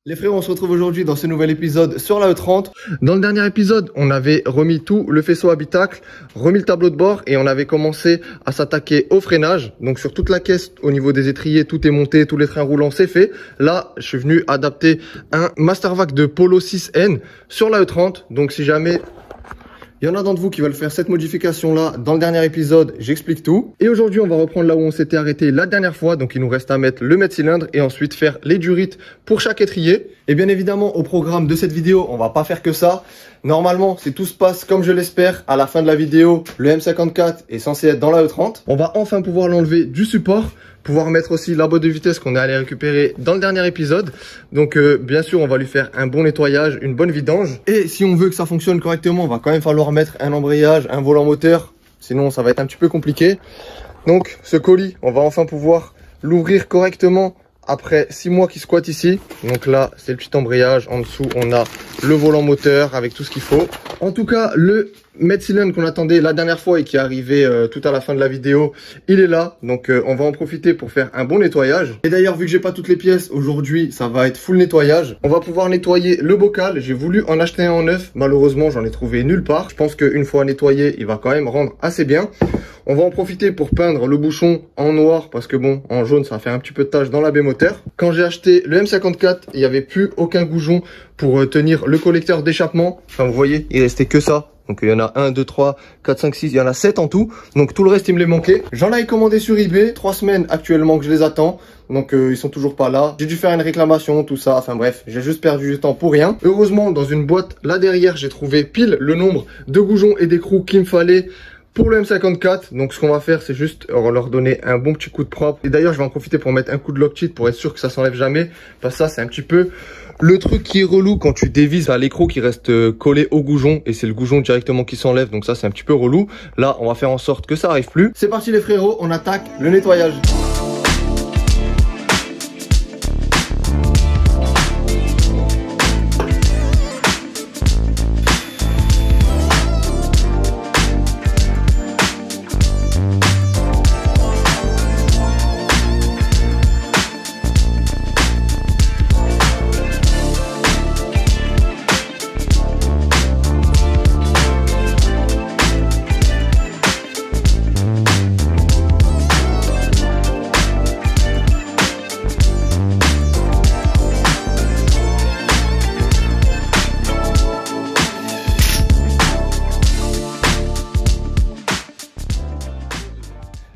Les frérots, on se retrouve aujourd'hui dans ce nouvel épisode sur la E30. Dans le dernier épisode, on avait remis tout le faisceau habitacle, remis le tableau de bord et on avait commencé à s'attaquer au freinage. Donc sur toute la caisse, au niveau des étriers, tout est monté, tous les freins roulants, c'est fait. Là, je suis venu adapter un Mastervac de Polo 6N sur la E30. Donc si jamais il y en a d'entre vous qui veulent faire cette modification-là, dans le dernier épisode, j'explique tout. Et aujourd'hui, on va reprendre là où on s'était arrêté la dernière fois. Donc, il nous reste à mettre le mètre-cylindre et ensuite faire les durites pour chaque étrier. Et bien évidemment, au programme de cette vidéo, on va pas faire que ça. Normalement, si tout se passe comme je l'espère, à la fin de la vidéo, le M54 est censé être dans la E30. On va enfin pouvoir l'enlever du support, pouvoir mettre aussi la boîte de vitesse qu'on est allé récupérer dans le dernier épisode. Donc bien sûr, on va lui faire un bon nettoyage, une bonne vidange. Et si on veut que ça fonctionne correctement, on va quand même falloir mettre un embrayage, un volant moteur. Sinon, ça va être un petit peu compliqué. Donc ce colis, on va enfin pouvoir l'ouvrir correctement après 6 mois qu'il squatte ici. Donc là, c'est le petit embrayage. En dessous, on a le volant moteur avec tout ce qu'il faut. En tout cas, le mètre-cylindre qu'on attendait la dernière fois et qui est arrivé tout à la fin de la vidéo, il est là. Donc on va en profiter pour faire un bon nettoyage. Et d'ailleurs, vu que j'ai pas toutes les pièces, aujourd'hui, ça va être full nettoyage. On va pouvoir nettoyer le bocal. J'ai voulu en acheter un en neuf. Malheureusement, j'en ai trouvé nulle part. Je pense qu'une fois nettoyé, il va quand même rendre assez bien. On va en profiter pour peindre le bouchon en noir parce que bon, en jaune, ça fait un petit peu de tache dans la baie moteur. Quand j'ai acheté le M54, il n'y avait plus aucun goujon pour tenir le collecteur d'échappement. Enfin, vous voyez, il restait que ça. Donc il y en a 1, 2, 3, 4, 5, 6, il y en a 7 en tout. Donc tout le reste, il me les manquait. J'en avais commandé sur eBay, 3 semaines actuellement que je les attends. Donc ils sont toujours pas là. J'ai dû faire une réclamation, tout ça. Enfin bref, j'ai juste perdu du temps pour rien. Heureusement, dans une boîte là derrière, j'ai trouvé pile le nombre de goujons et d'écrous qu'il me fallait pour le M54. Donc ce qu'on va faire, c'est juste leur donner un bon petit coup de propre. Et d'ailleurs, je vais en profiter pour mettre un coup de Loctite pour être sûr que ça s'enlève jamais. Parce que ça, c'est un petit peu le truc qui est relou quand tu dévises à l'écrou qui reste collé au goujon. Et c'est le goujon directement qui s'enlève. Donc ça, c'est un petit peu relou. Là, on va faire en sorte que ça arrive plus. C'est parti les frérots, on attaque le nettoyage.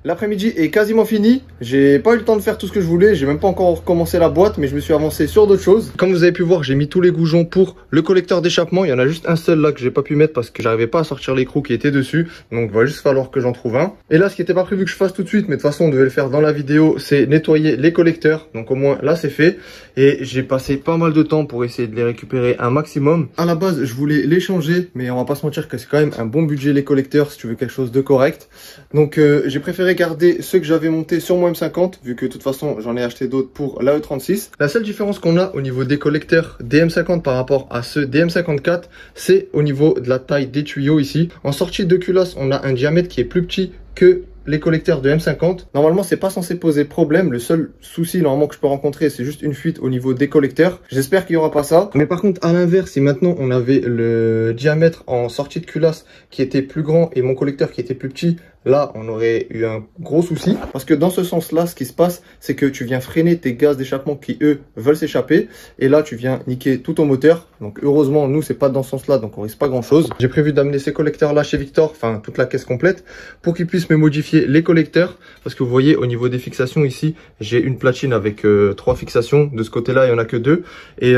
L'après-midi est quasiment fini. J'ai pas eu le temps de faire tout ce que je voulais. J'ai même pas encore recommencé la boîte, mais je me suis avancé sur d'autres choses. Comme vous avez pu voir, j'ai mis tous les goujons pour le collecteur d'échappement. Il y en a juste un seul là que j'ai pas pu mettre parce que j'arrivais pas à sortir l'écrou qui était dessus. Donc il va juste falloir que j'en trouve un. Et là, ce qui était pas prévu que je fasse tout de suite, mais de toute façon on devait le faire dans la vidéo, c'est nettoyer les collecteurs. Donc au moins là c'est fait. Et j'ai passé pas mal de temps pour essayer de les récupérer un maximum. À la base, je voulais les changer, mais on va pas se mentir que c'est quand même un bon budget les collecteurs si tu veux quelque chose de correct. Donc j'ai préféré garder ceux que j'avais montés sur mon M50, vu que de toute façon j'en ai acheté d'autres pour la E36. La seule différence qu'on a au niveau des collecteurs des M50 par rapport à ceux des M54, c'est au niveau de la taille des tuyaux ici. En sortie de culasse, on a un diamètre qui est plus petit que les collecteurs de M50. Normalement, c'est pas censé poser problème. Le seul souci normalement que je peux rencontrer, c'est juste une fuite au niveau des collecteurs. J'espère qu'il y aura pas ça. Mais par contre, à l'inverse, si maintenant on avait le diamètre en sortie de culasse qui était plus grand et mon collecteur qui était plus petit, là, on aurait eu un gros souci. Parce que dans ce sens-là, ce qui se passe, c'est que tu viens freiner tes gaz d'échappement qui, eux, veulent s'échapper. Et là, tu viens niquer tout ton moteur. Donc, heureusement, nous, c'est pas dans ce sens-là, donc on risque pas grand-chose. J'ai prévu d'amener ces collecteurs-là chez Victor, enfin, toute la caisse complète, pour qu'ils puissent me modifier les collecteurs. Parce que vous voyez, au niveau des fixations ici, j'ai une platine avec 3 fixations. De ce côté-là, il y en a que 2. Et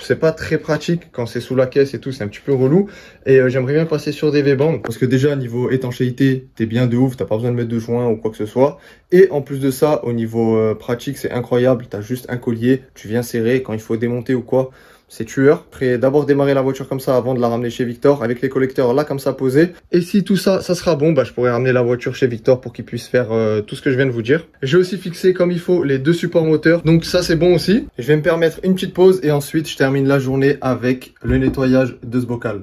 c'est pas très pratique quand c'est sous la caisse et tout, c'est un petit peu relou. Et j'aimerais bien passer sur des V-bands. Parce que déjà, niveau étanchéité, bien de ouf, t'as pas besoin de mettre de joint ou quoi que ce soit. Et en plus de ça, au niveau pratique, c'est incroyable. T'as juste un collier, tu viens serrer quand il faut démonter ou quoi. C'est tueur. Après d'abord démarrer la voiture comme ça avant de la ramener chez Victor avec les collecteurs là comme ça posés. Et si tout ça, ça sera bon, bah je pourrais ramener la voiture chez Victor pour qu'il puisse faire tout ce que je viens de vous dire. J'ai aussi fixé comme il faut les 2 supports moteurs. Donc ça c'est bon aussi. Je vais me permettre une petite pause et ensuite je termine la journée avec le nettoyage de ce bocal.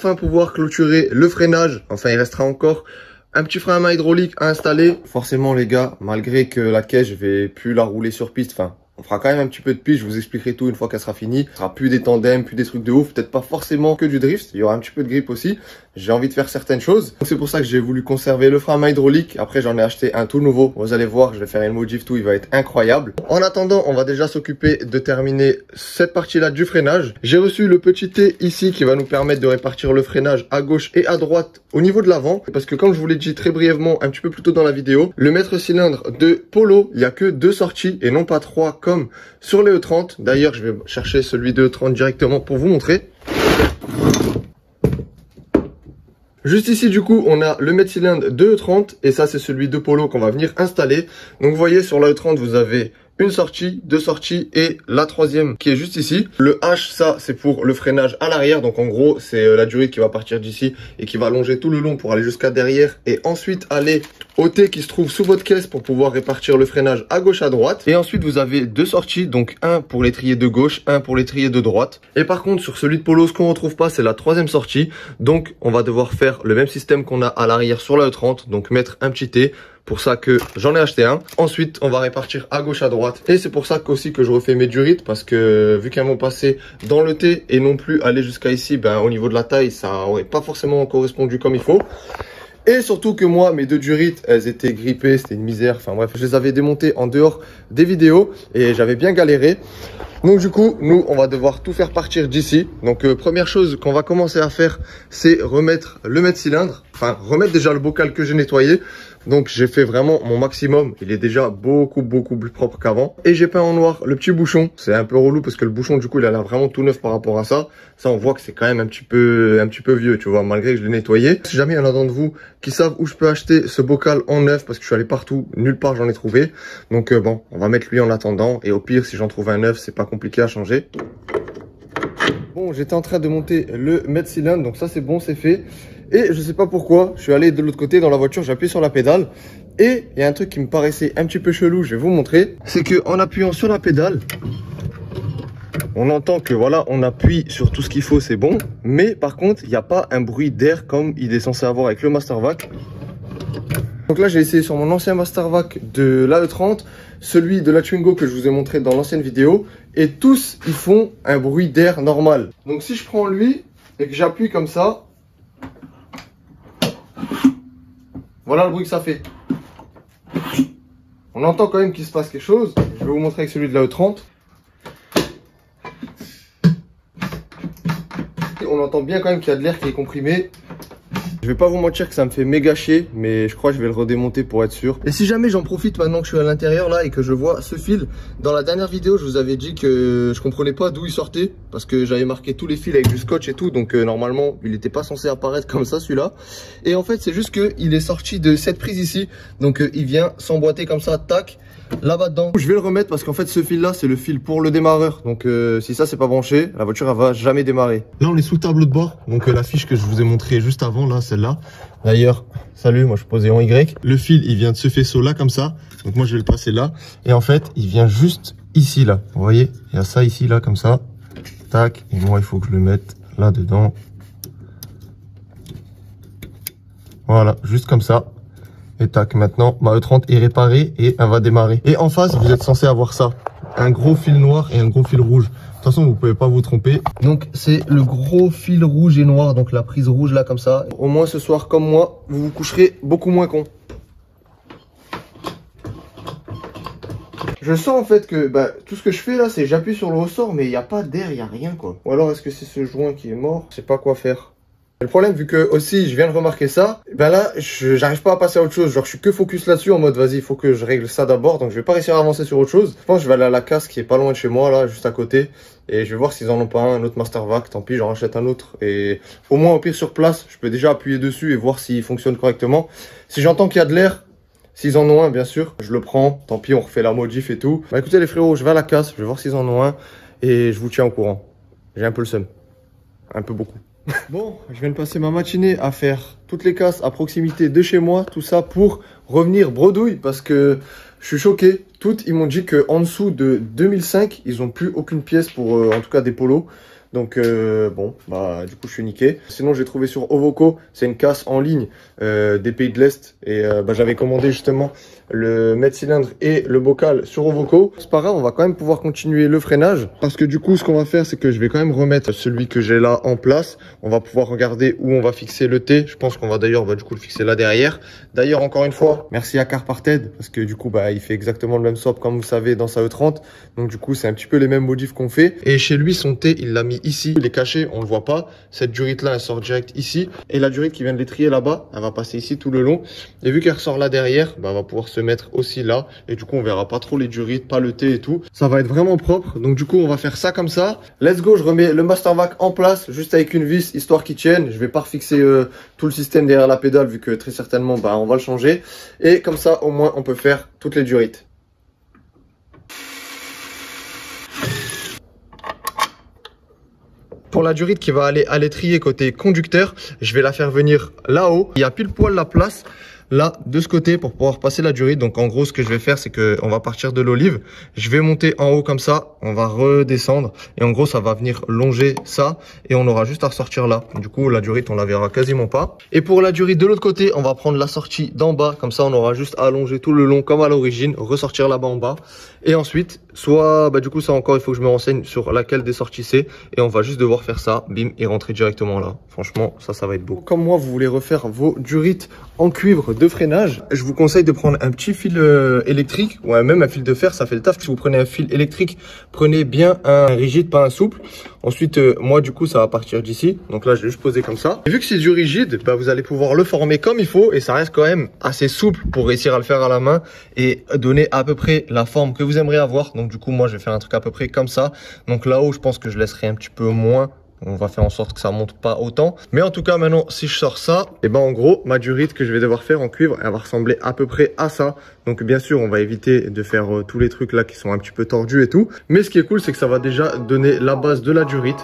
enfin pouvoir clôturer le freinage. Enfin, il restera encore un petit frein à main hydraulique à installer. Forcément les gars, malgré que la caisse, je vais plus la rouler sur piste, enfin, on fera quand même un petit peu de piste, je vous expliquerai tout une fois qu'elle sera finie. Ce sera plus des tandems, plus des trucs de ouf, peut-être pas forcément que du drift, il y aura un petit peu de grip aussi. J'ai envie de faire certaines choses. C'est pour ça que j'ai voulu conserver le frein à main hydraulique. Après, j'en ai acheté un tout nouveau. Vous allez voir, je vais faire une modif tout, il va être incroyable. En attendant, on va déjà s'occuper de terminer cette partie-là du freinage. J'ai reçu le petit T ici qui va nous permettre de répartir le freinage à gauche et à droite au niveau de l'avant. Parce que comme je vous l'ai dit très brièvement un petit peu plus tôt dans la vidéo, le maître cylindre de Polo, il n'y a que 2 sorties et non pas 3 comme sur les E30. D'ailleurs, je vais chercher celui de E30 directement pour vous montrer. Juste ici, du coup, on a le maître cylindre de E30 et ça, c'est celui de Polo qu'on va venir installer. Donc, vous voyez, sur la E30, vous avez une sortie, 2 sorties et la troisième qui est juste ici. Le H, ça, c'est pour le freinage à l'arrière. Donc, en gros, c'est la durite qui va partir d'ici et qui va longer tout le long pour aller jusqu'à derrière et ensuite aller au T qui se trouve sous votre caisse pour pouvoir répartir le freinage à gauche à droite. Et ensuite, vous avez 2 sorties, donc un pour l'étrier de gauche, un pour l'étrier de droite. Et par contre, sur celui de Polo, ce qu'on retrouve pas, c'est la troisième sortie. Donc, on va devoir faire le même système qu'on a à l'arrière sur la E30. Donc, mettre un petit T. Pour ça que j'en ai acheté un. Ensuite, on va répartir à gauche, à droite. Et c'est pour ça qu'aussi que je refais mes durites. Parce que vu qu'elles vont passer dans le T et non plus aller jusqu'à ici, ben, au niveau de la taille, ça aurait pas forcément correspondu comme il faut. Et surtout que moi, mes 2 durites, elles étaient grippées, c'était une misère. Enfin bref, je les avais démontées en dehors des vidéos et j'avais bien galéré. Donc du coup, nous, on va devoir tout faire partir d'ici. Donc première chose qu'on va commencer à faire, c'est remettre le maître cylindre. Enfin, remettre déjà le bocal que j'ai nettoyé. Donc j'ai fait vraiment mon maximum. Il est déjà beaucoup plus propre qu'avant. Et j'ai peint en noir le petit bouchon. C'est un peu relou parce que le bouchon du coup il a l'air vraiment tout neuf par rapport à ça. Ça on voit que c'est quand même un petit peu vieux, tu vois, malgré que je l'ai nettoyé. Si jamais il y en a d'entre vous qui savent où je peux acheter ce bocal en neuf, parce que je suis allé partout, nulle part j'en ai trouvé. Donc bon, on va mettre lui en attendant. Et au pire, si j'en trouve un neuf, c'est pas compliqué à changer. Bon, j'étais en train de monter le maître cylindre, donc ça c'est bon, c'est fait. Et je sais pas pourquoi, je suis allé de l'autre côté dans la voiture, j'ai appuyé sur la pédale. Et il y a un truc qui me paraissait un petit peu chelou, je vais vous montrer. C'est que en appuyant sur la pédale, on entend que voilà, on appuie sur tout ce qu'il faut, c'est bon. Mais par contre, il n'y a pas un bruit d'air comme il est censé avoir avec le Mastervac. Donc là, j'ai essayé sur mon ancien Mastervac de la E30, celui de la Twingo que je vous ai montré dans l'ancienne vidéo. Et tous, ils font un bruit d'air normal. Donc si je prends lui et que j'appuie comme ça, voilà le bruit que ça fait. On entend quand même qu'il se passe quelque chose. Je vais vous montrer avec celui de la E30. On entend bien quand même qu'il y a de l'air qui est comprimé. Je vais pas vous mentir que ça me fait méga chier, mais je crois que je vais le redémonter pour être sûr. Et si jamais j'en profite maintenant que je suis à l'intérieur là et que je vois ce fil, dans la dernière vidéo je vous avais dit que je comprenais pas d'où il sortait parce que j'avais marqué tous les fils avec du scotch et tout, donc normalement il n'était pas censé apparaître comme ça celui-là. Et en fait c'est juste que il est sorti de cette prise ici, donc il vient s'emboîter comme ça, tac. Là-bas dedans, je vais le remettre parce qu'en fait ce fil là c'est le fil pour le démarreur. Donc si ça c'est pas branché, la voiture elle va jamais démarrer. Là on est sous tableau de bord, donc la fiche que je vous ai montré juste avant là, celle-là. D'ailleurs, salut, moi je suis posé en Y. Le fil il vient de ce faisceau là comme ça, donc moi je vais le passer là. Et en fait il vient juste ici là, vous voyez, il y a ça ici là comme ça. Tac, et moi il faut que je le mette là dedans. Voilà, juste comme ça. Et tac, maintenant ma E30 est réparée et elle va démarrer. Et en face, vous êtes censé avoir ça. Un gros fil noir et un gros fil rouge. De toute façon, vous pouvez pas vous tromper. Donc c'est le gros fil rouge et noir, donc la prise rouge là comme ça. Au moins ce soir, comme moi, vous vous coucherez beaucoup moins con. Je sens en fait que tout ce que je fais là, c'est j'appuie sur le ressort, mais il n'y a pas d'air, il n'y a rien quoi. Ou alors est-ce que c'est ce joint qui est mort? Je sais pas quoi faire. Le problème, vu que aussi je viens de remarquer ça, ben là j'arrive pas à passer à autre chose. Genre je suis que focus là-dessus en mode vas-y, il faut que je règle ça d'abord. Donc je vais pas réussir à avancer sur autre chose. Je pense que je vais aller à la casse qui est pas loin de chez moi là, juste à côté. Et je vais voir s'ils en ont pas un autre Mastervac. Tant pis, j'en rachète un autre. Et au moins au pire sur place, je peux déjà appuyer dessus et voir s'il fonctionne correctement. Si j'entends qu'il y a de l'air, s'ils en ont un bien sûr, je le prends. Tant pis, on refait la modif et tout. Bah écoutez les frérots, je vais à la casse, je vais voir s'ils en ont un. Et je vous tiens au courant. J'ai un peu le seum. Un peu beaucoup. Bon, je viens de passer ma matinée à faire toutes les casses à proximité de chez moi, tout ça pour revenir bredouille parce que je suis choqué. Toutes, ils m'ont dit qu'en dessous de 2005, ils n'ont plus aucune pièce pour, en tout cas des polos. Donc bon, bah du coup je suis niqué. Sinon j'ai trouvé sur Ovoco, c'est une casse en ligne des pays de l'Est. Et bah, j'avais commandé justement le mètre-cylindre et le bocal sur Ovoco. C'est pas grave, on va quand même pouvoir continuer le freinage. Parce que du coup ce qu'on va faire, c'est que je vais quand même remettre celui que j'ai là en place. On va pouvoir regarder où on va fixer le T. Je pense qu'on va d'ailleurs du coup le fixer là derrière. D'ailleurs encore une fois, merci à Carparted. Parce que du coup bah il fait exactement le même swap comme vous savez dans sa E30. Donc du coup c'est un petit peu les mêmes modifs qu'on fait. Et chez lui son T il l'a mis ici. Il est caché, on le voit pas. Cette durite là elle sort direct ici. Et la durite qui vient de l'étrier là-bas, elle va passer ici tout le long. Et vu qu'elle ressort là derrière, bah, elle va pouvoir se mettre aussi là. Et du coup, on verra pas trop les durites, pas le T et tout. Ça va être vraiment propre. Donc du coup, on va faire ça comme ça. Let's go, je remets le Mastervac en place, juste avec une vis, histoire qu'il tienne. Je vais pas refixer tout le système derrière la pédale, vu que très certainement, bah, on va le changer. Et comme ça, au moins, on peut faire toutes les durites. Pour la durite qui va aller à l'étrier côté conducteur, je vais la faire venir là-haut. Il y a pile poil la place là de ce côté pour pouvoir passer la durite. Donc en gros ce que je vais faire, c'est que on va partir de l'olive, je vais monter en haut comme ça, on va redescendre et en gros ça va venir longer ça et on aura juste à ressortir là. Du coup la durite on la verra quasiment pas. Et pour la durite de l'autre côté, on va prendre la sortie d'en bas, comme ça on aura juste à allonger tout le long comme à l'origine, ressortir là-bas en bas. Et ensuite, soit, bah du coup ça encore il faut que je me renseigne sur laquelle des sorties c'est. Et on va juste devoir faire ça, bim, et rentrer directement là. Franchement, ça va être beau. Comme moi, vous voulez refaire vos durites en cuivre de freinage, je vous conseille de prendre un petit fil électrique, ou même un fil de fer, ça fait le taf. Si vous prenez un fil électrique, prenez bien un rigide, pas un souple. Ensuite, moi du coup ça va partir d'ici. Donc là je vais juste poser comme ça. Et vu que c'est du rigide, bah, vous allez pouvoir le former comme il faut. Et ça reste quand même assez souple pour réussir à le faire à la main. Et donner à peu près la forme que vous aimeriez avoir. Donc du coup moi je vais faire un truc à peu près comme ça. Donc là-haut je pense que je laisserai un petit peu moins. On va faire en sorte que ça monte pas autant. Mais en tout cas, maintenant, si je sors ça, et ben en gros, ma durite que je vais devoir faire en cuivre, elle va ressembler à peu près à ça. Donc bien sûr, on va éviter de faire tous les trucs là qui sont un petit peu tordus et tout. Mais ce qui est cool, c'est que ça va déjà donner la base de la durite.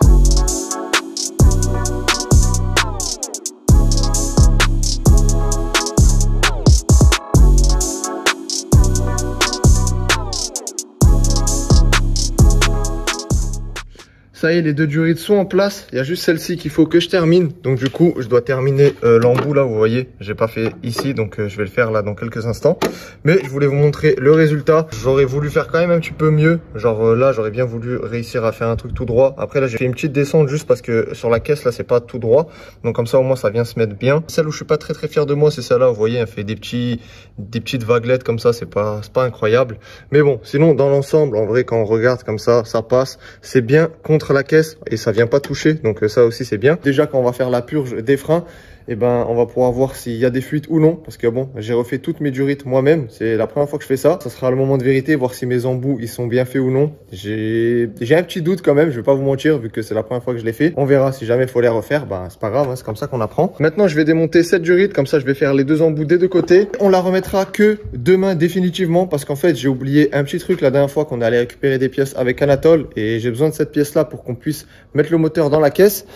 Ça y est, les deux durites sont en place. Il y a juste celle-ci qu'il faut que je termine. Donc du coup, je dois terminer l'embout là, vous voyez. J'ai pas fait ici, donc je vais le faire là dans quelques instants. Mais je voulais vous montrer le résultat. J'aurais voulu faire quand même un petit peu mieux. Genre là, j'aurais bien voulu réussir à faire un truc tout droit. Après là, j'ai fait une petite descente juste parce que sur la caisse là, c'est pas tout droit. Donc comme ça, au moins, ça vient se mettre bien. Celle où je suis pas très fier de moi, c'est celle-là. Vous voyez, elle fait des petites vaguelettes comme ça. C'est pas incroyable. Mais bon, sinon dans l'ensemble, en vrai, quand on regarde comme ça passe. C'est bien contre la caisse et ça vient pas toucher, donc ça aussi c'est bien. Déjà quand on va faire la purge des freins, et ben on va pouvoir voir s'il y a des fuites ou non, parce que bon, j'ai refait toutes mes durites moi-même, c'est la première fois que je fais ça. Ça sera le moment de vérité, voir si mes embouts ils sont bien faits ou non. J'ai un petit doute quand même, je vais pas vous mentir, vu que c'est la première fois que je l'ai fait. On verra, si jamais il faut les refaire, ben c'est pas grave, hein, c'est comme ça qu'on apprend. Maintenant je vais démonter cette durite, comme ça je vais faire les deux embouts des deux côtés. On la remettra que demain définitivement, parce qu'en fait j'ai oublié un petit truc la dernière fois, qu'on allait récupérer des pièces avec Anatole, et j'ai besoin de cette pièce là pour qu'on puisse mettre le moteur dans la caisse.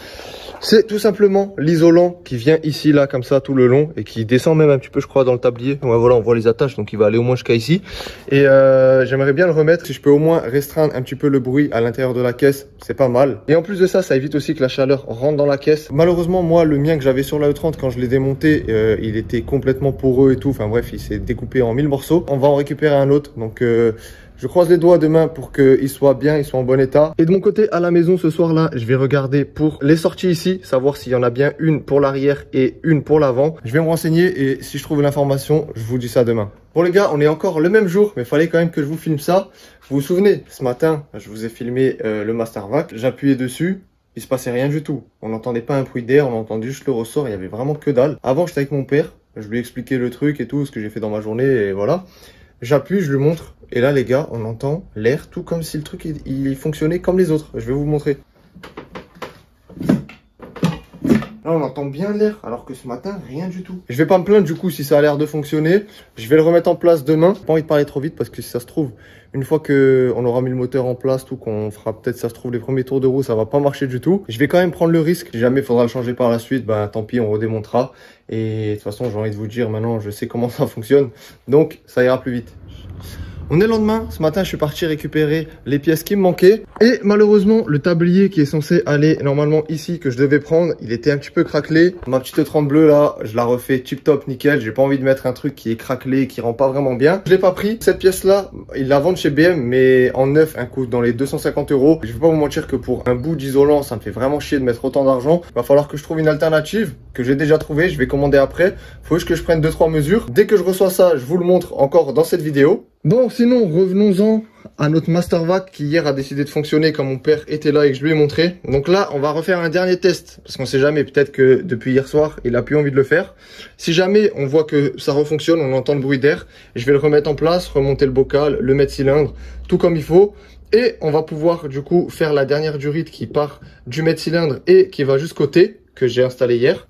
C'est tout simplement l'isolant qui vient ici, là, comme ça, tout le long, et qui descend même un petit peu, je crois, dans le tablier. Ouais, voilà, on voit les attaches, donc il va aller au moins jusqu'à ici. Et j'aimerais bien le remettre. Si je peux au moins restreindre un petit peu le bruit à l'intérieur de la caisse, c'est pas mal. Et en plus de ça, ça évite aussi que la chaleur rentre dans la caisse. Malheureusement, moi, le mien que j'avais sur la E30, quand je l'ai démonté, il était complètement poreux et tout. Enfin bref, il s'est découpé en 1000 morceaux. On va en récupérer un autre, donc... je croise les doigts demain pour qu'il soit bien, il soit en bon état. Et de mon côté, à la maison, ce soir-là, je vais regarder pour les sorties ici, savoir s'il y en a bien une pour l'arrière et une pour l'avant. Je vais me renseigner et si je trouve l'information, je vous dis ça demain. Bon les gars, on est encore le même jour, mais il fallait quand même que je vous filme ça. Vous vous souvenez, ce matin, je vous ai filmé le Mastervac. J'appuyais dessus, il se passait rien du tout. On n'entendait pas un bruit d'air, on entendait juste le ressort, il y avait vraiment que dalle. Avant, j'étais avec mon père, je lui ai expliqué le truc et tout, ce que j'ai fait dans ma journée et voilà. J'appuie, je lui montre. Et là, les gars, on entend l'air tout comme si le truc, il fonctionnait comme les autres. Je vais vous montrer. Là, on entend bien l'air, alors que ce matin, rien du tout. Je vais pas me plaindre du coup si ça a l'air de fonctionner. Je vais le remettre en place demain. J'ai pas envie de parler trop vite parce que si ça se trouve, une fois qu'on aura mis le moteur en place, tout, qu'on fera peut-être, ça se trouve, les premiers tours de roue, ça va pas marcher du tout. Je vais quand même prendre le risque. Si jamais il faudra le changer par la suite, ben tant pis, on redémontera. Et de toute façon, j'ai envie de vous dire, maintenant, je sais comment ça fonctionne. Donc, ça ira plus vite. On est le lendemain, ce matin je suis parti récupérer les pièces qui me manquaient. Et malheureusement, le tablier qui est censé aller normalement ici, que je devais prendre, il était un petit peu craquelé. Ma petite E30 bleue là, je la refais tip top nickel. J'ai pas envie de mettre un truc qui est craquelé, qui rend pas vraiment bien. Je l'ai pas pris. Cette pièce là, ils la vendent chez BM, mais en neuf, un coût dans les 250 €. Je vais pas vous mentir que pour un bout d'isolant, ça me fait vraiment chier de mettre autant d'argent. Il va falloir que je trouve une alternative que j'ai déjà trouvée. Je vais commander après. Faut juste que je prenne 2-3 mesures. Dès que je reçois ça, je vous le montre encore dans cette vidéo. Bon, sinon, revenons-en à notre Mastervac qui hier a décidé de fonctionner quand mon père était là et que je lui ai montré. Donc là, on va refaire un dernier test parce qu'on sait jamais, peut-être que depuis hier soir, il a plus envie de le faire. Si jamais on voit que ça refonctionne, on entend le bruit d'air, je vais le remettre en place, remonter le bocal, le mettre cylindre, tout comme il faut. Et on va pouvoir du coup faire la dernière durite qui part du mètre cylindre et qui va jusqu'au côté que j'ai installé hier.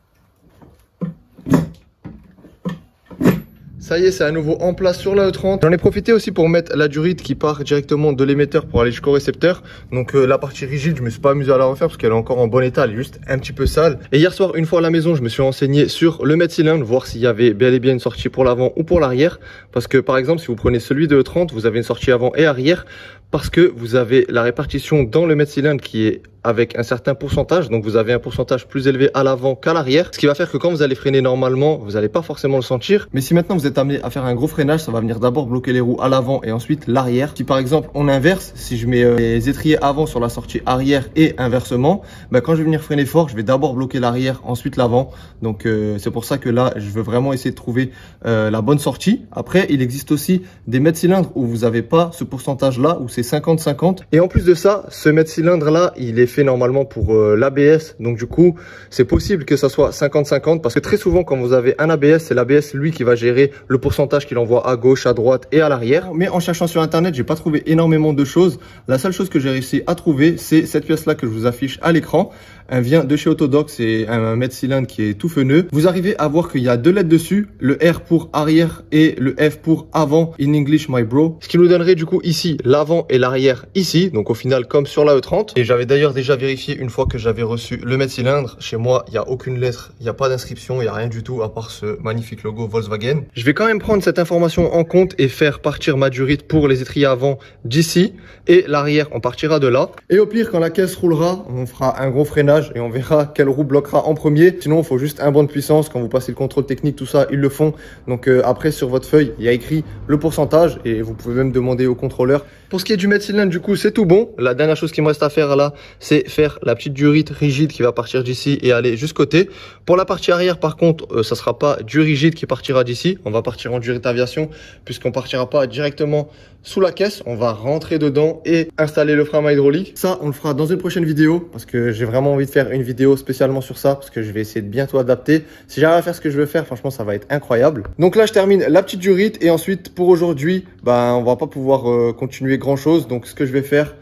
Ça y est, c'est à nouveau en place sur la E30. J'en ai profité aussi pour mettre la durite qui part directement de l'émetteur pour aller jusqu'au récepteur. Donc la partie rigide, je me suis pas amusé à la refaire parce qu'elle est encore en bon état, elle est juste un petit peu sale. Et hier soir, une fois à la maison, je me suis renseigné sur le mètre cylindre, voir s'il y avait bel et bien une sortie pour l'avant ou pour l'arrière. Parce que par exemple, si vous prenez celui de E30, vous avez une sortie avant et arrière parce que vous avez la répartition dans le mètre cylindre qui est avec un certain pourcentage, donc vous avez un pourcentage plus élevé à l'avant qu'à l'arrière, ce qui va faire que quand vous allez freiner normalement, vous n'allez pas forcément le sentir. Mais si maintenant vous êtes amené à faire un gros freinage, ça va venir d'abord bloquer les roues à l'avant et ensuite l'arrière. Si par exemple on inverse, si je mets les étriers avant sur la sortie arrière et inversement, ben, quand je vais venir freiner fort, je vais d'abord bloquer l'arrière, ensuite l'avant. Donc c'est pour ça que là, je veux vraiment essayer de trouver la bonne sortie. Après, il existe aussi des mètres cylindres où vous n'avez pas ce pourcentage là, où c'est 50-50. Et en plus de ça, ce mètre cylindre là, il est fait normalement pour l'ABS, donc du coup c'est possible que ça soit 50-50 parce que très souvent quand vous avez un ABS, c'est l'ABS lui qui va gérer le pourcentage qu'il envoie à gauche, à droite et à l'arrière. Mais en cherchant sur internet, j'ai pas trouvé énormément de choses. La seule chose que j'ai réussi à trouver, c'est cette pièce là que je vous affiche à l'écran. Elle vient de chez Autodoc, c'est un mètre cylindre qui est tout feneux. Vous arrivez à voir qu'il y a deux lettres dessus, le R pour arrière et le F pour avant, in English my bro. Ce qui nous donnerait du coup ici l'avant et l'arrière ici, donc au final comme sur la E30. Et j'avais d'ailleurs déjà vérifié une fois que j'avais reçu le mètre cylindre. Chez moi, il n'y a aucune lettre, il n'y a pas d'inscription, il n'y a rien du tout à part ce magnifique logo Volkswagen. Je vais quand même prendre cette information en compte et faire partir ma durite pour les étriers avant d'ici et l'arrière, on partira de là. Et au pire, quand la caisse roulera, on fera un gros freinage et on verra quelle roue bloquera en premier. Sinon, il faut juste un banc de puissance. Quand vous passez le contrôle technique, tout ça, ils le font. Donc après, sur votre feuille, il y a écrit le pourcentage et vous pouvez même demander au contrôleur. Pour ce qui est du mètre cylindre, du coup, c'est tout bon. La dernière chose qui me reste à faire là, c'est faire la petite durite rigide qui va partir d'ici et aller jusqu'au côté. Pour la partie arrière, par contre, ça sera pas du rigide qui partira d'ici. On va partir en durite aviation puisqu'on partira pas directement sous la caisse. On va rentrer dedans et installer le frein à main hydraulique. Ça, on le fera dans une prochaine vidéo parce que j'ai vraiment envie de faire une vidéo spécialement sur ça parce que je vais essayer de bientôt adapter. Si j'arrive à faire ce que je veux faire, franchement, ça va être incroyable. Donc là, je termine la petite durite et ensuite, pour aujourd'hui, ben, on va pas pouvoir continuer grand chose. Donc, ce que je vais faire,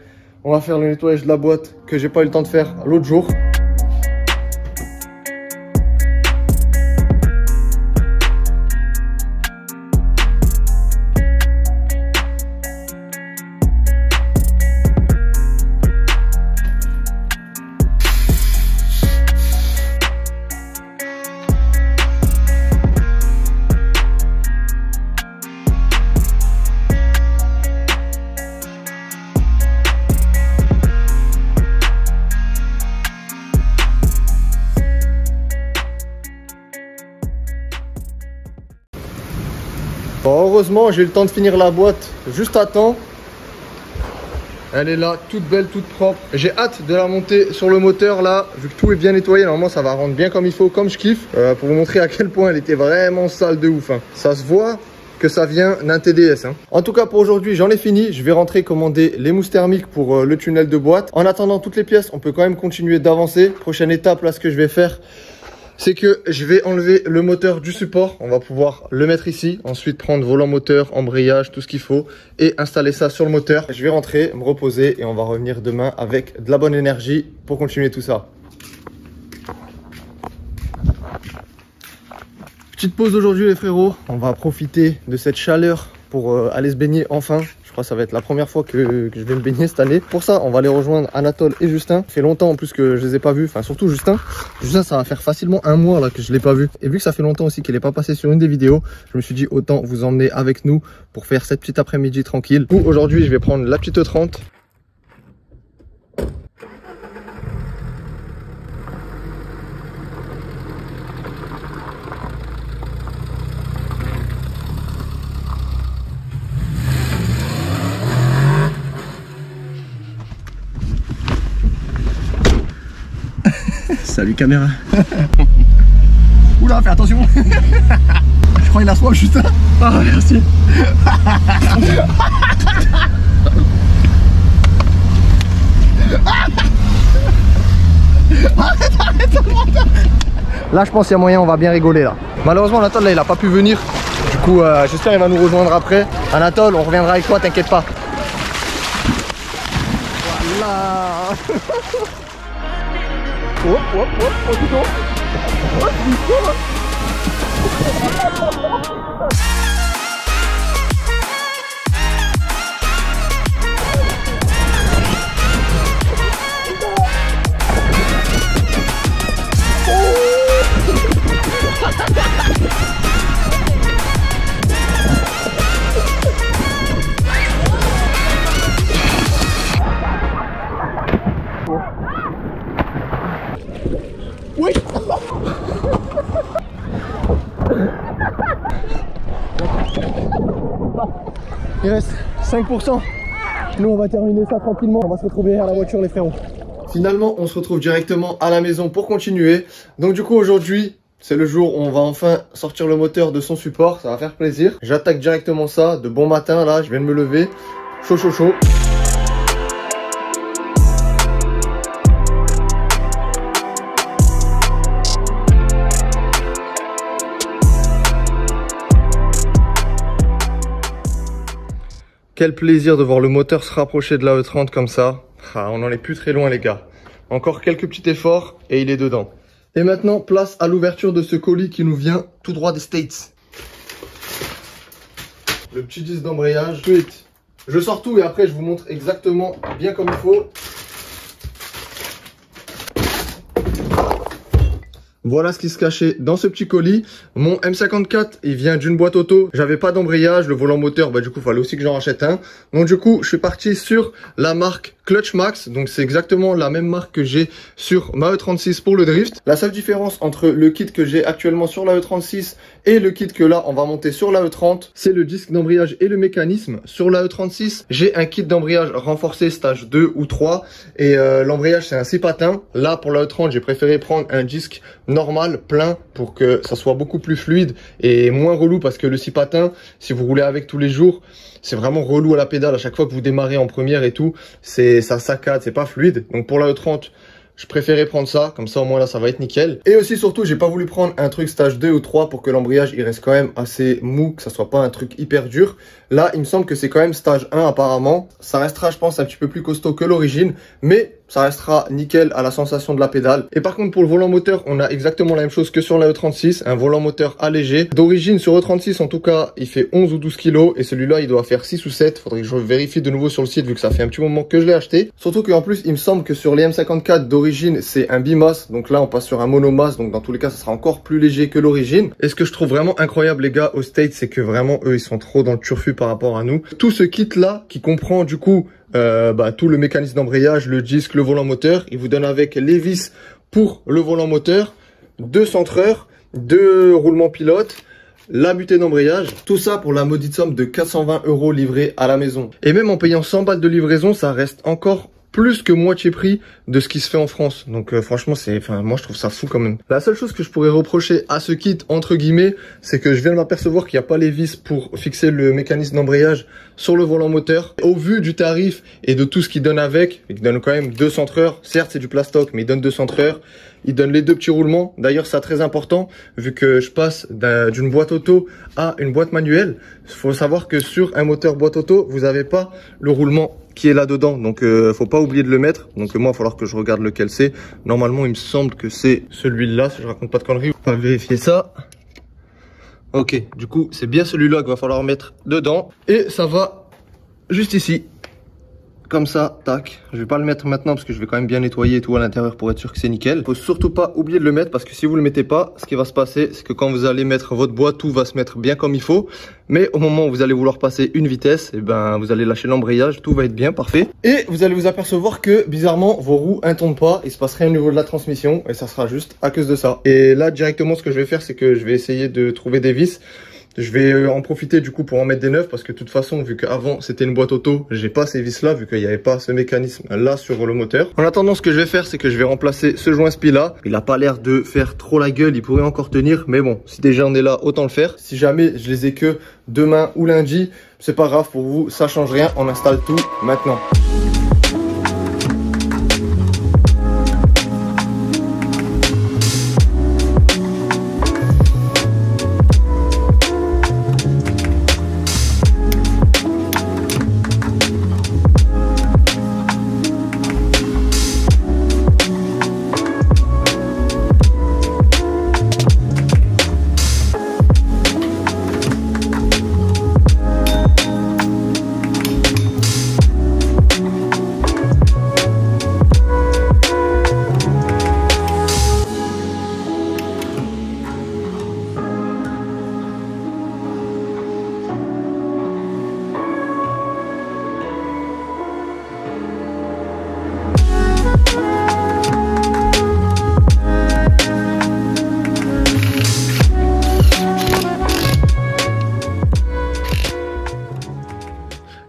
on va faire le nettoyage de la boîte que j'ai pas eu le temps de faire l'autre jour. Bon, heureusement, j'ai eu le temps de finir la boîte juste à temps. Elle est là, toute belle, toute propre. J'ai hâte de la monter sur le moteur là, vu que tout est bien nettoyé. Normalement, ça va rendre bien comme il faut, comme je kiffe. Pour vous montrer à quel point elle était vraiment sale de ouf. Hein. Ça se voit que ça vient d'un TDS. Hein. En tout cas, pour aujourd'hui, j'en ai fini. Je vais rentrer commander les mousses thermiques pour le tunnel de boîte. En attendant toutes les pièces, on peut quand même continuer d'avancer. Prochaine étape, là, ce que je vais faire, c'est que je vais enlever le moteur du support. On va pouvoir le mettre ici. Ensuite, prendre volant moteur, embrayage, tout ce qu'il faut et installer ça sur le moteur. Je vais rentrer, me reposer et on va revenir demain avec de la bonne énergie pour continuer tout ça. Petite pause aujourd'hui les frérots. On va profiter de cette chaleur pour aller se baigner enfin. Je crois que ça va être la première fois que je vais me baigner cette année. Pour ça, on va aller rejoindre Anatole et Justin. Ça fait longtemps en plus que je les ai pas vus, enfin surtout Justin. Justin, ça va faire facilement un mois là que je l'ai pas vu. Et vu que ça fait longtemps aussi qu'il n'est pas passé sur une des vidéos, je me suis dit autant vous emmener avec nous pour faire cette petite après-midi tranquille. Aujourd'hui, je vais prendre la petite E30. Salut caméra. Oula, fais attention. Je crois qu'il a soif juste. Ah merci. Là, je pense qu'il y a moyen, on va bien rigoler là. Malheureusement, Anatole, là, il a pas pu venir. Du coup, j'espère qu'il va nous rejoindre après. Anatole, on reviendra avec toi, t'inquiète pas. Voilà. Hop, hop, hop, oh, dis donc. Oh, dis donc. Oui. Il reste 5%. Nous, on va terminer ça tranquillement. On va se retrouver à la voiture, les frérots. Finalement, on se retrouve directement à la maison pour continuer. Donc du coup, aujourd'hui, c'est le jour où on va enfin sortir le moteur de son support. Ça va faire plaisir. J'attaque directement ça. De bon matin, là, je viens de me lever. Chaud, chaud, chaud. Quel plaisir de voir le moteur se rapprocher de la E30 comme ça. Ah, on n'en est plus très loin les gars. Encore quelques petits efforts et il est dedans. Et maintenant, place à l'ouverture de ce colis qui nous vient tout droit des States. Le petit disque d'embrayage. Ensuite, je sors tout et après je vous montre exactement bien comme il faut. Voilà ce qui se cachait dans ce petit colis. Mon M54, il vient d'une boîte auto. J'avais pas d'embrayage, le volant moteur, du coup, il fallait aussi que j'en rachète un. Donc du coup, je suis parti sur la marque Clutch Max. Donc c'est exactement la même marque que j'ai sur ma E36 pour le drift. La seule différence entre le kit que j'ai actuellement sur la E36 et le kit que là, on va monter sur la E30, c'est le disque d'embrayage et le mécanisme. Sur la E36, j'ai un kit d'embrayage renforcé stage 2 ou 3 et l'embrayage, c'est un 6 patins. Là, pour la E30, j'ai préféré prendre un disque normal, plein, pour que ça soit beaucoup plus fluide et moins relou parce que le 6 patins, si vous roulez avec tous les jours, c'est vraiment relou à la pédale. À chaque fois que vous démarrez en première et tout, ça saccade, c'est pas fluide. Donc pour la E30, je préférais prendre ça, comme ça au moins là ça va être nickel. Et aussi surtout, j'ai pas voulu prendre un truc stage 2 ou 3 pour que l'embrayage il reste quand même assez mou, que ça soit pas un truc hyper dur. Là, il me semble que c'est quand même stage 1 apparemment. Ça restera, je pense, un petit peu plus costaud que l'origine, mais ça restera nickel à la sensation de la pédale. Et par contre, pour le volant moteur, on a exactement la même chose que sur la E36, un volant moteur allégé. D'origine sur E36, en tout cas, il fait 11 ou 12 kg et celui-là, il doit faire 6 ou 7. Faudrait que je vérifie de nouveau sur le site vu que ça fait un petit moment que je l'ai acheté. Surtout qu'en plus, il me semble que sur les M54 d'origine, c'est un bimasse. Donc là, on passe sur un monomasse. Donc dans tous les cas, ça sera encore plus léger que l'origine. Et ce que je trouve vraiment incroyable, les gars, aux States, c'est que vraiment, eux, ils sont trop dans le turfu par rapport à nous. Tout ce kit-là, qui comprend du coup tout le mécanisme d'embrayage, le disque, le volant moteur, il vous donne avec les vis pour le volant moteur, 2 centreurs, 2 roulements pilotes, la butée d'embrayage, tout ça pour la maudite somme de 420 € livré à la maison. Et même en payant 100 balles de livraison, ça reste encore plus que moitié prix de ce qui se fait en France. Donc franchement, moi je trouve ça fou quand même. La seule chose que je pourrais reprocher à ce kit, entre guillemets, c'est que je viens de m'apercevoir qu'il n'y a pas les vis pour fixer le mécanisme d'embrayage sur le volant moteur. Au vu du tarif et de tout ce qu'il donne avec, il donne quand même 2 centreurs. Certes, c'est du plastoc, mais il donne 2 centreurs. Il donne les 2 petits roulements. D'ailleurs, c'est très important vu que je passe d'une boîte auto à une boîte manuelle. Il faut savoir que sur un moteur boîte auto, vous n'avez pas le roulement qui est là-dedans. Donc, faut pas oublier de le mettre. Donc, moi, il va falloir que je regarde lequel c'est. Normalement, il me semble que c'est celui-là, si je raconte pas de conneries. On va vérifier ça. Ok, du coup, c'est bien celui-là qu'il va falloir mettre dedans. Et ça va juste ici. Comme ça, tac. Je vais pas le mettre maintenant parce que je vais quand même bien nettoyer et tout à l'intérieur pour être sûr que c'est nickel. Faut surtout pas oublier de le mettre parce que si vous le mettez pas, ce qui va se passer, c'est que quand vous allez mettre votre bois, tout va se mettre bien comme il faut. Mais au moment où vous allez vouloir passer une vitesse, et ben, vous allez lâcher l'embrayage, tout va être bien, parfait. Et vous allez vous apercevoir que, bizarrement, vos roues ne tournent pas. Il se passe rien au niveau de la transmission et ça sera juste à cause de ça. Et là, directement, ce que je vais faire, c'est que je vais essayer de trouver des vis. Je vais en profiter du coup pour en mettre des neufs parce que de toute façon, vu qu'avant c'était une boîte auto, j'ai pas ces vis là vu qu'il n'y avait pas ce mécanisme là sur le moteur. En attendant, ce que je vais faire, c'est que je vais remplacer ce joint spi là. Il a pas l'air de faire trop la gueule, il pourrait encore tenir, mais bon, si déjà on est là, autant le faire. Si jamais je les ai que demain ou lundi, c'est pas grave pour vous, ça change rien, on installe tout maintenant.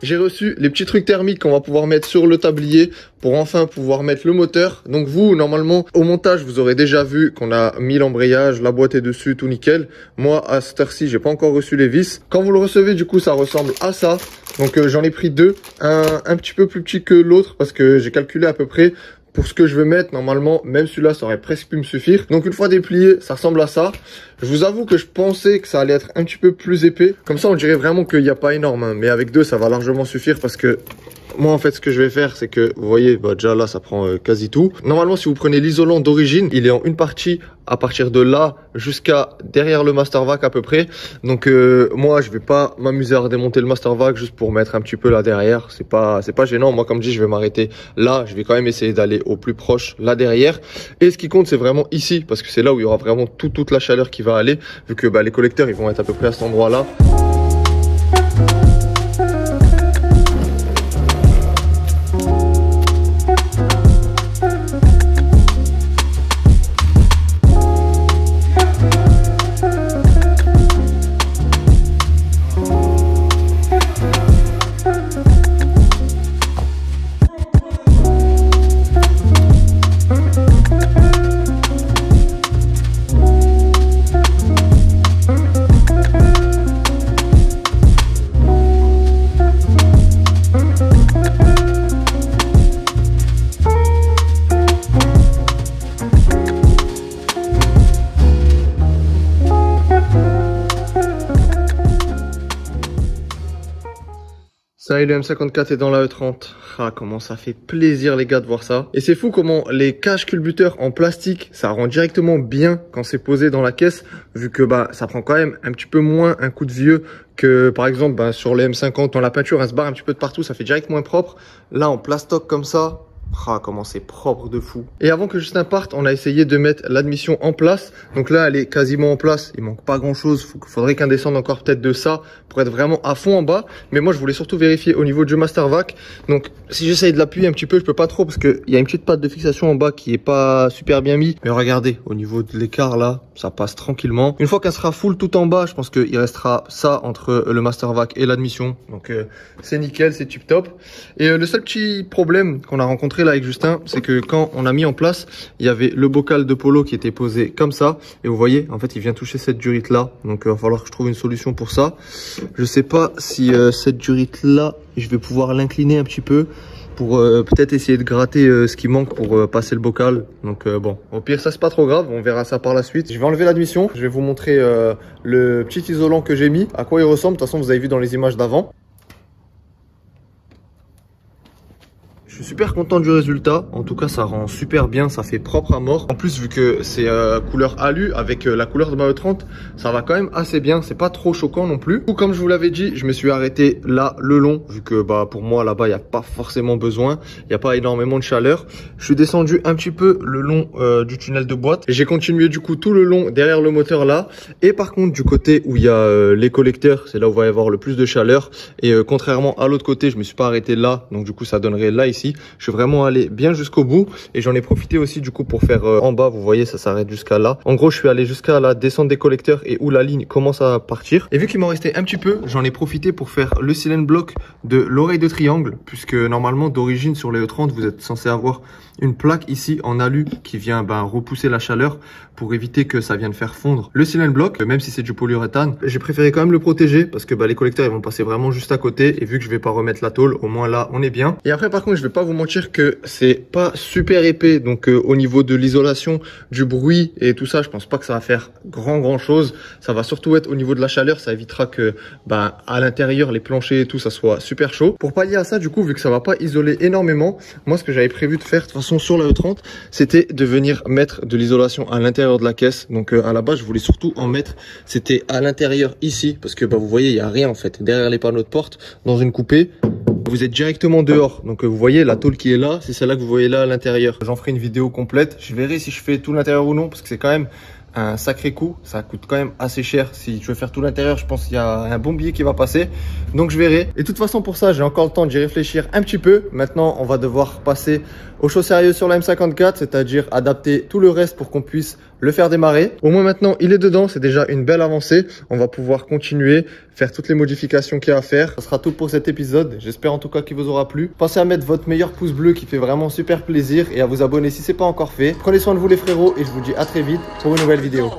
J'ai reçu les petits trucs thermiques qu'on va pouvoir mettre sur le tablier pour enfin pouvoir mettre le moteur. Donc vous, normalement, au montage, vous aurez déjà vu qu'on a mis l'embrayage, la boîte est dessus, tout nickel. Moi, à cette heure-ci, j'ai pas encore reçu les vis. Quand vous le recevez, du coup, ça ressemble à ça. Donc j'en ai pris deux, un petit peu plus petit que l'autre parce que j'ai calculé à peu près pour ce que je veux mettre. Normalement, même celui-là, ça aurait presque pu me suffire. Donc une fois déplié, ça ressemble à ça. Je vous avoue que je pensais que ça allait être un petit peu plus épais. Comme ça, on dirait vraiment qu'il n'y a pas énorme, hein. Mais avec deux, ça va largement suffire parce que moi, en fait, ce que je vais faire, c'est que, vous voyez, bah, déjà là, ça prend quasi tout. Normalement, si vous prenez l'isolant d'origine, il est en une partie à partir de là jusqu'à derrière le Mastervac à peu près. Donc, moi, je vais pas m'amuser à redémonter le Mastervac juste pour mettre un petit peu là derrière. C'est pas gênant. Moi, comme dit, je vais m'arrêter là. Je vais quand même essayer d'aller au plus proche là derrière. Et ce qui compte, c'est vraiment ici parce que c'est là où il y aura vraiment toute la chaleur qui va aller, vu que bah, les collecteurs, ils vont être à peu près à cet endroit-là. Ça y est, le M54 est dans la E30. Ah, comment ça fait plaisir les gars de voir ça. Et c'est fou comment les caches culbuteurs en plastique, ça rend directement bien quand c'est posé dans la caisse, vu que bah ça prend quand même un petit peu moins un coup de vieux que par exemple bah, sur les M50, quand la peinture elle se barre un petit peu de partout, ça fait direct moins propre. Là en plastoc comme ça, ah, comment c'est propre de fou. Et avant que Justin parte, on a essayé de mettre l'admission en place. Donc là, elle est quasiment en place. Il manque pas grand chose. Faudrait qu'un descende encore peut-être de ça pour être vraiment à fond en bas. Mais moi, je voulais surtout vérifier au niveau du Mastervac. Donc, si j'essaye de l'appuyer un petit peu, je peux pas trop parce qu'il y a une petite patte de fixation en bas qui est pas super bien mise. Mais regardez, au niveau de l'écart là, ça passe tranquillement. Une fois qu'elle sera full tout en bas, je pense qu'il restera ça entre le Mastervac et l'admission. Donc, c'est nickel, c'est tip top. Et le seul petit problème qu'on a rencontré là avec Justin, c'est que quand on a mis en place, il y avait le bocal de polo qui était posé comme ça. Et vous voyez, en fait, il vient toucher cette durite là. Donc, il va falloir que je trouve une solution pour ça. Je sais pas si cette durite là, je vais pouvoir l'incliner un petit peu pour peut-être essayer de gratter ce qui manque pour passer le bocal. Donc bon, au pire ça c'est pas trop grave, on verra ça par la suite. Je vais enlever l'admission, je vais vous montrer le petit isolant que j'ai mis, à quoi il ressemble. De toute façon vous avez vu dans les images d'avant. Je suis super content du résultat. En tout cas, ça rend super bien, ça fait propre à mort. En plus, vu que c'est couleur alu avec la couleur de ma E30, ça va quand même assez bien. C'est pas trop choquant non plus. Ou comme je vous l'avais dit, je me suis arrêté là le long, vu que pour moi là-bas, il n'y a pas forcément besoin. Il n'y a pas énormément de chaleur. Je suis descendu un petit peu le long du tunnel de boîte. Et j'ai continué du coup tout le long derrière le moteur là. Et par contre, du côté où il y a les collecteurs, c'est là où il va y avoir le plus de chaleur. Et contrairement à l'autre côté, je me suis pas arrêté là. Donc du coup, ça donnerait là ici. Je suis vraiment allé bien jusqu'au bout et j'en ai profité aussi du coup pour faire en bas, vous voyez, ça s'arrête jusqu'à là. En gros, je suis allé jusqu'à la descente des collecteurs et où la ligne commence à partir. Et vu qu'il m'en restait un petit peu, j'en ai profité pour faire le silent block de l'oreille de triangle, puisque normalement d'origine sur les E30, vous êtes censé avoir une plaque ici en alu qui vient repousser la chaleur pour éviter que ça vienne faire fondre le silent block, même si c'est du polyuréthane. J'ai préféré quand même le protéger parce que les collecteurs ils vont passer vraiment juste à côté et vu que je vais pas remettre la tôle, au moins là on est bien. Et après par contre, je vais pas vous mentir que c'est pas super épais, donc au niveau de l'isolation, du bruit et tout ça, je pense pas que ça va faire grand chose. Ça va surtout être au niveau de la chaleur, ça évitera que à l'intérieur les planchers et tout ça soit super chaud. Pour pallier à ça, du coup, vu que ça va pas isoler énormément, moi ce que j'avais prévu de faire de toute façon sur la E30, c'était de venir mettre de l'isolation à l'intérieur de la caisse. Donc à la base, je voulais surtout en mettre, c'était à l'intérieur ici, parce que vous voyez, il y a rien en fait derrière les panneaux de porte dans une coupée. Vous êtes directement dehors, donc vous voyez la tôle qui est là, c'est celle-là que vous voyez là à l'intérieur. J'en ferai une vidéo complète, je verrai si je fais tout l'intérieur ou non, parce que c'est quand même un sacré coup, ça coûte quand même assez cher. Si je veux faire tout l'intérieur, je pense qu'il y a un bon billet qui va passer, donc je verrai. Et de toute façon, pour ça, j'ai encore le temps d'y réfléchir un petit peu. Maintenant, on va devoir passer aux choses sérieuses sur la M54, c'est-à-dire adapter tout le reste pour qu'on puisse le faire démarrer. Au moins maintenant, il est dedans, c'est déjà une belle avancée. On va pouvoir continuer, faire toutes les modifications qu'il y a à faire. Ça sera tout pour cet épisode. J'espère en tout cas qu'il vous aura plu. Pensez à mettre votre meilleur pouce bleu qui fait vraiment super plaisir et à vous abonner si ce n'est pas encore fait. Prenez soin de vous les frérots et je vous dis à très vite pour une nouvelle vidéo.